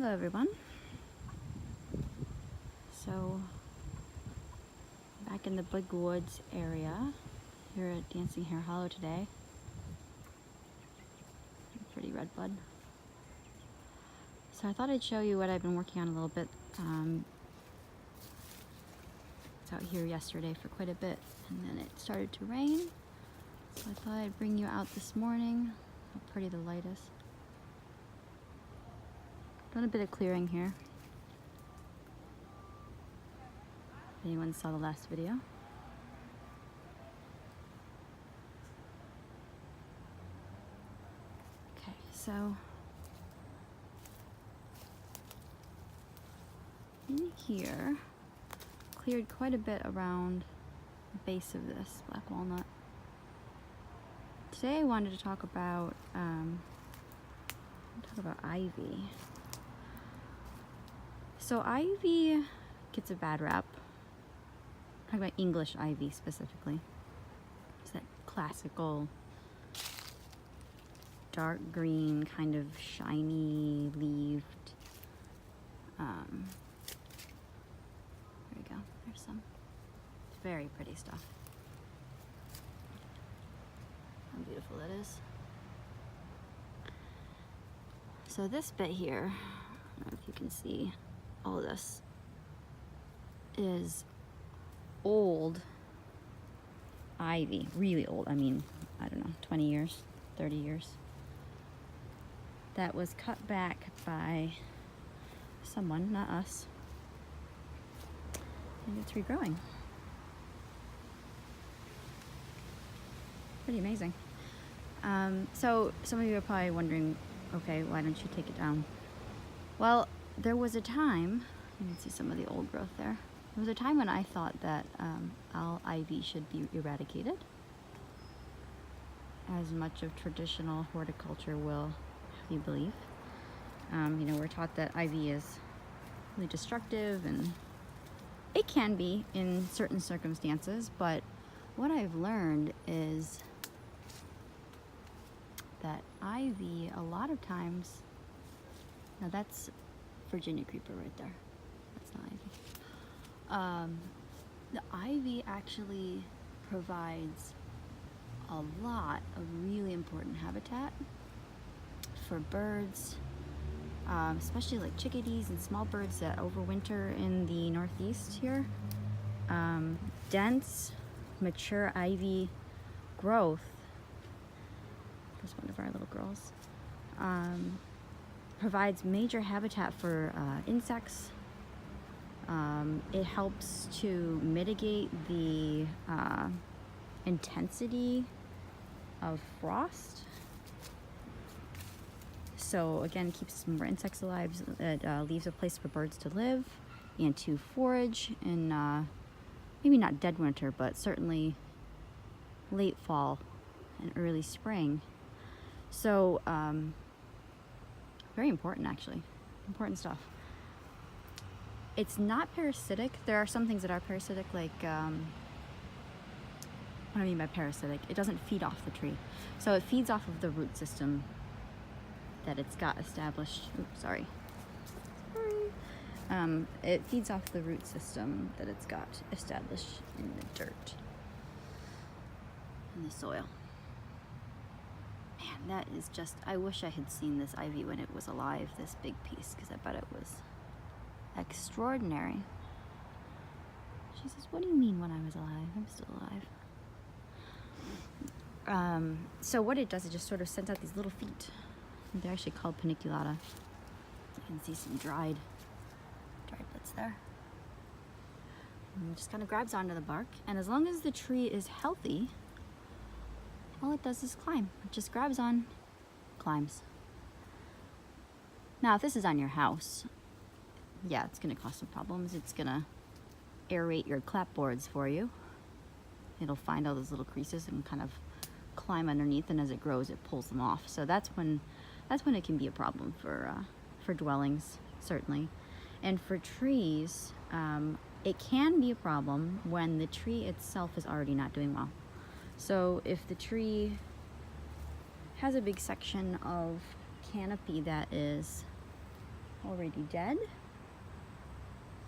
Hello everyone. So back in the big woods area here at Dancing Hare Hollow today. Pretty red bud. So I thought I'd show you what I've been working on a little bit. It's out here yesterday for quite a bit and then it started to rain. So I thought I'd bring you out this morning. How pretty the light is. Done a bit of clearing here. If anyone saw the last video. Okay, so in here, cleared quite a bit around the base of this black walnut. Today I wanted to talk about ivy. So ivy gets a bad rap. I'm talking about English ivy specifically. It's that classical dark green, kind of shiny leaved. There we go. There's some. It's very pretty stuff. How beautiful that is. So this bit here, I don't know if you can see, all of this is old ivy, really old. I mean, I don't know, 20 years, 30 years. That was cut back by someone, not us. And it's regrowing. Pretty amazing. So some of you are probably wondering, okay, why don't you take it down? Well, there was a time, you can see some of the old growth there. There was a time when I thought that all ivy should be eradicated, as much of traditional horticulture will have you believe. You know, we're taught that ivy is really destructive, and it can be in certain circumstances, but what I've learned is that ivy, a lot of times, now that's Virginia creeper right there. That's not ivy. The ivy actually provides a lot of really important habitat for birds, especially like chickadees and small birds that overwinter in the Northeast here. Dense, mature ivy growth. There's one of our little girls. Provides major habitat for insects. It helps to mitigate the intensity of frost. So again, keeps more insects alive. It leaves a place for birds to live and to forage in maybe not dead winter, but certainly late fall and early spring. So very important, actually. Important stuff. It's not parasitic. There are some things that are parasitic, like, what do I mean by parasitic? It doesn't feed off the tree. So it feeds off of the root system that it's got established. Oops, sorry. It feeds off the root system that it's got established in the dirt, in the soil. Man, that is just, I wish I had seen this ivy when it was alive, this big piece, because I bet it was extraordinary. She says, what do you mean when I was alive? I'm still alive. So what it does, it just sort of sends out these little feet. They're actually called paniculata. You can see some dried bits there. And it just kind of grabs onto the bark, and as long as the tree is healthy, all it does is climb. It just grabs on, climbs. Now, if this is on your house, yeah, it's gonna cause some problems. It's gonna aerate your clapboards for you. It'll find all those little creases and kind of climb underneath, and as it grows, it pulls them off. So that's when it can be a problem for dwellings, certainly. And for trees, it can be a problem when the tree itself is already not doing well. So if the tree has a big section of canopy that is already dead.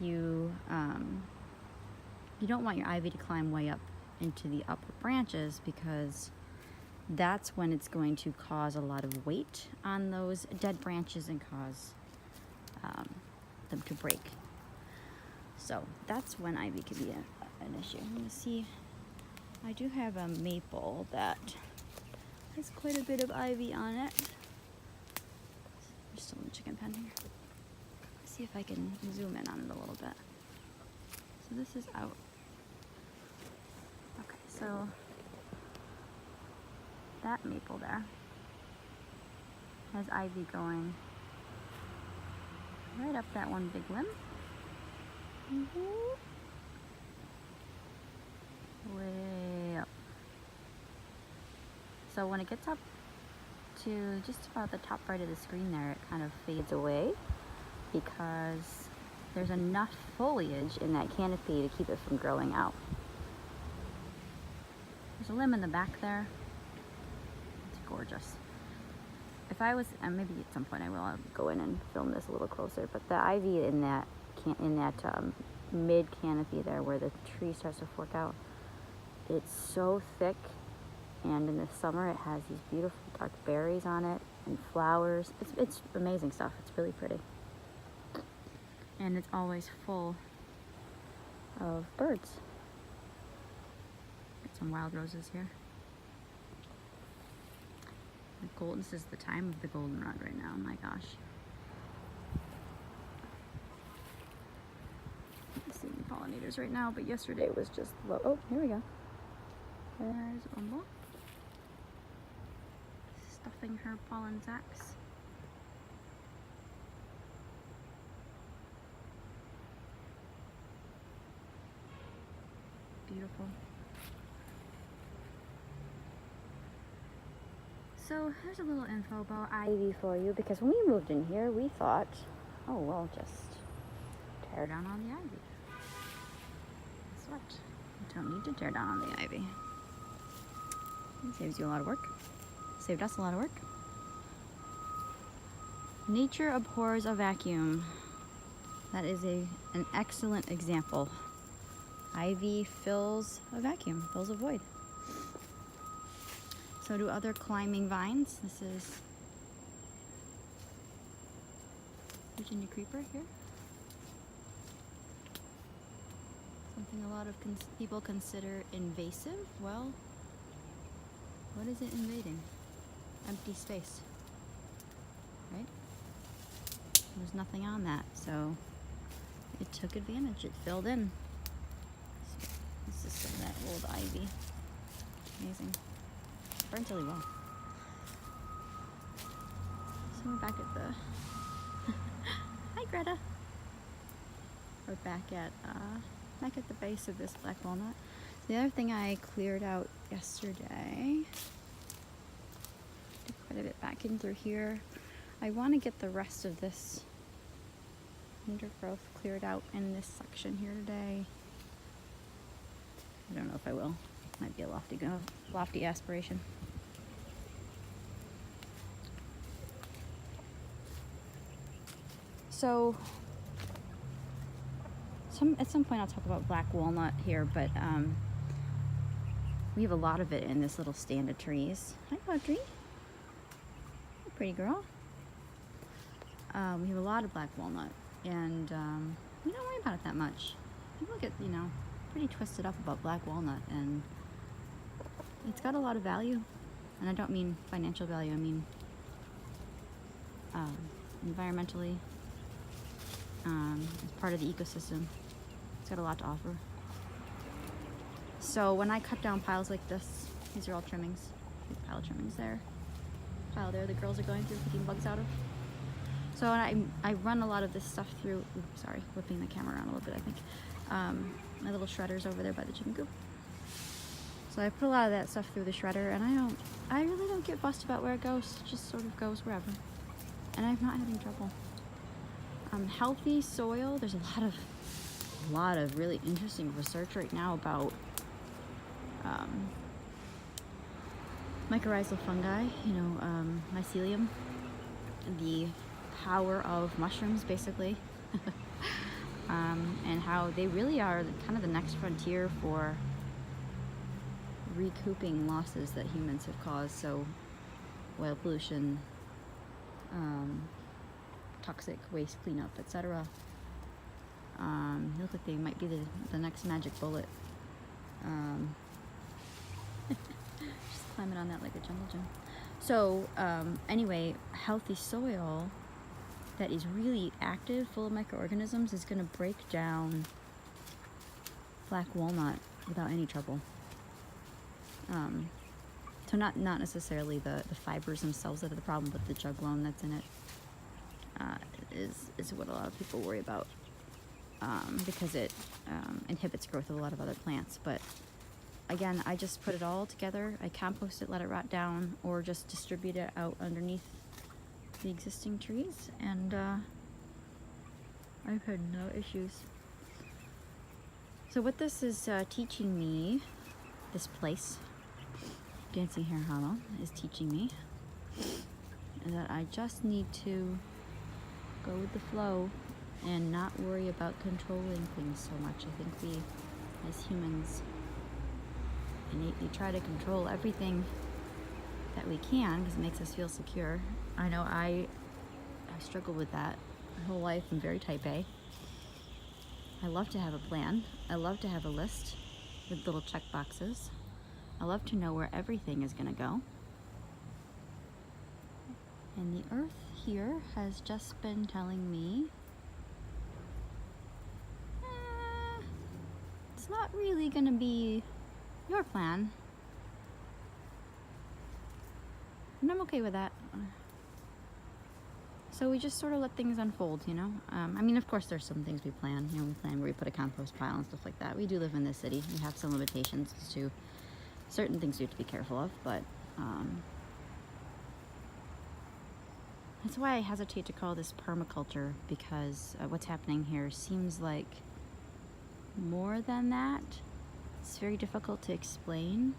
You don't want your ivy to climb way up into the upper branches, because that's when it's going to cause a lot of weight on those dead branches and cause them to break. So that's when ivy can be an issue. I'm going to see, I do have a maple that has quite a bit of ivy on it. We're still in the chicken pen here. Let's see if I can zoom in on it a little bit. So this is out. Okay, so that maple there has ivy going right up that one big limb. Way up. So when it gets up to just about the top right of the screen there, it kind of fades away because there's enough foliage in that canopy to keep it from growing out. There's a limb in the back there. It's gorgeous. If I was, and maybe at some point I will go in and film this a little closer, but the ivy in that mid canopy there where the tree starts to fork out, it's so thick, and in the summer it has these beautiful dark berries on it and flowers. It's amazing stuff. It's really pretty, and it's always full of birds. Got some wild roses here. This is the time of the goldenrod right now. Oh my gosh. Not seeing pollinators right now, but yesterday was just low. Oh, here we go. There's one more. Stuffing her pollen sacs. Beautiful. So here's a little info about ivy for you, because when we moved in here, we thought, oh, well, just tear down all the ivy. Guess what? You don't need to tear down all the ivy. It saves you a lot of work. Saved us a lot of work. Nature abhors a vacuum. That is an excellent example. Ivy fills a vacuum, fills a void. So do other climbing vines. This is Virginia creeper here. Something a lot of people consider invasive. Well, what is it invading? Empty space, right? There's nothing on that, so it took advantage. It filled in. This is some of that old ivy. Amazing. Burns really well. So we're back at the hi Greta. We're back at the base of this black walnut. The other thing I cleared out yesterday, did quite a bit back in through here. I want to get the rest of this undergrowth cleared out in this section here today. I don't know if I will. Might be a lofty aspiration. So at some point I'll talk about black walnut here, but we have a lot of it in this little stand of trees. Hi Audrey. Hey, pretty girl. We have a lot of black walnut, and we don't worry about it that much. People get, pretty twisted up about black walnut, and it's got a lot of value. And I don't mean financial value, I mean environmentally, as part of the ecosystem. It's got a lot to offer. So when I cut down piles like this, these are all trimmings. Pile of trimmings there. Pile there the girls are going through picking bugs out of. So I run a lot of this stuff through, oops, sorry, whipping the camera around a little bit, I think. My little shredder's over there by the chicken coop. So I put a lot of that stuff through the shredder, and I really don't get fussed about where it goes. It just sort of goes wherever. And I'm not having trouble. Healthy soil, there's a lot of really interesting research right now about mycorrhizal fungi, mycelium, the power of mushrooms, basically. And how they really are kind of the next frontier for recouping losses that humans have caused. So oil pollution, toxic waste cleanup, etc. They look like they might be the next magic bullet. Just climbing on that like a jungle gym. So anyway, healthy soil that is really active, full of microorganisms, is going to break down black walnut without any trouble. So not necessarily the fibers themselves that are the problem, but the juglone that's in it is what a lot of people worry about, because it inhibits growth of a lot of other plants. But again, I just put it all together. I compost it, let it rot down, or just distribute it out underneath the existing trees, and I've had no issues. So what this is teaching me, this place, Dancing Hare Hollow, is teaching me that I just need to go with the flow and not worry about controlling things so much. I think we, as humans, innately try to control everything that we can because it makes us feel secure. I know I struggled with that my whole life. I'm very type A. I love to have a plan. I love to have a list with little check boxes. I love to know where everything is going to go. And the earth here has just been telling me it's not really going to be your plan. And I'm okay with that. So we just sort of let things unfold, you know? I mean, of course, there's some things we plan. You know, we plan where we put a compost pile and stuff like that. We do live in this city. We have some limitations to certain things we have to be careful of, but that's why I hesitate to call this permaculture, because what's happening here seems like more than that. It's very difficult to explain,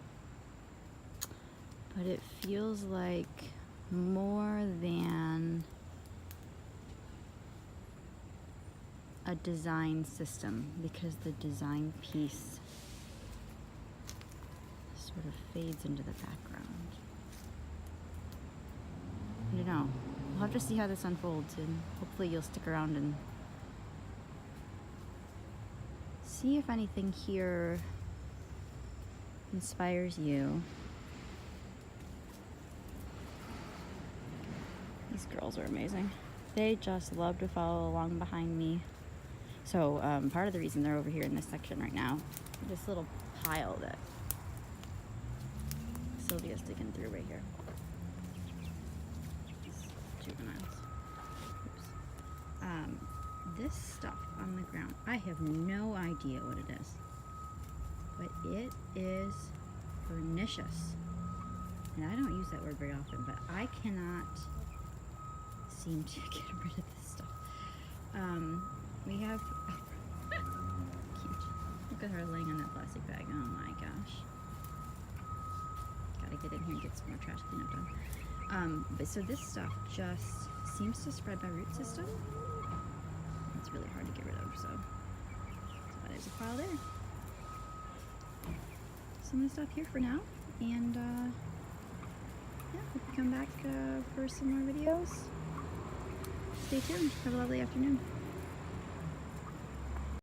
but it feels like more than a design system, because the design piece sort of fades into the background. I don't know. We'll have to see how this unfolds, and hopefully you'll stick around and see if anything here inspires you. These girls are amazing. They just love to follow along behind me. So part of the reason they're over here in this section right now, this little pile that Sylvia's digging through right here. Juveniles. Oops. This stuff on the ground, I have no idea what it is, but it is pernicious. And I don't use that word very often, but I cannot seem to get rid of this stuff. We have cute. Look at her laying on that plastic bag. Oh my gosh. Gotta get in here and get some more trash cleanup done. But so this stuff just seems to spread my root system. It's really hard to get rid of, so there's a pile there. So I'm gonna stop here for now, and yeah, hope you come back for some more videos. Stay tuned. Have a lovely afternoon.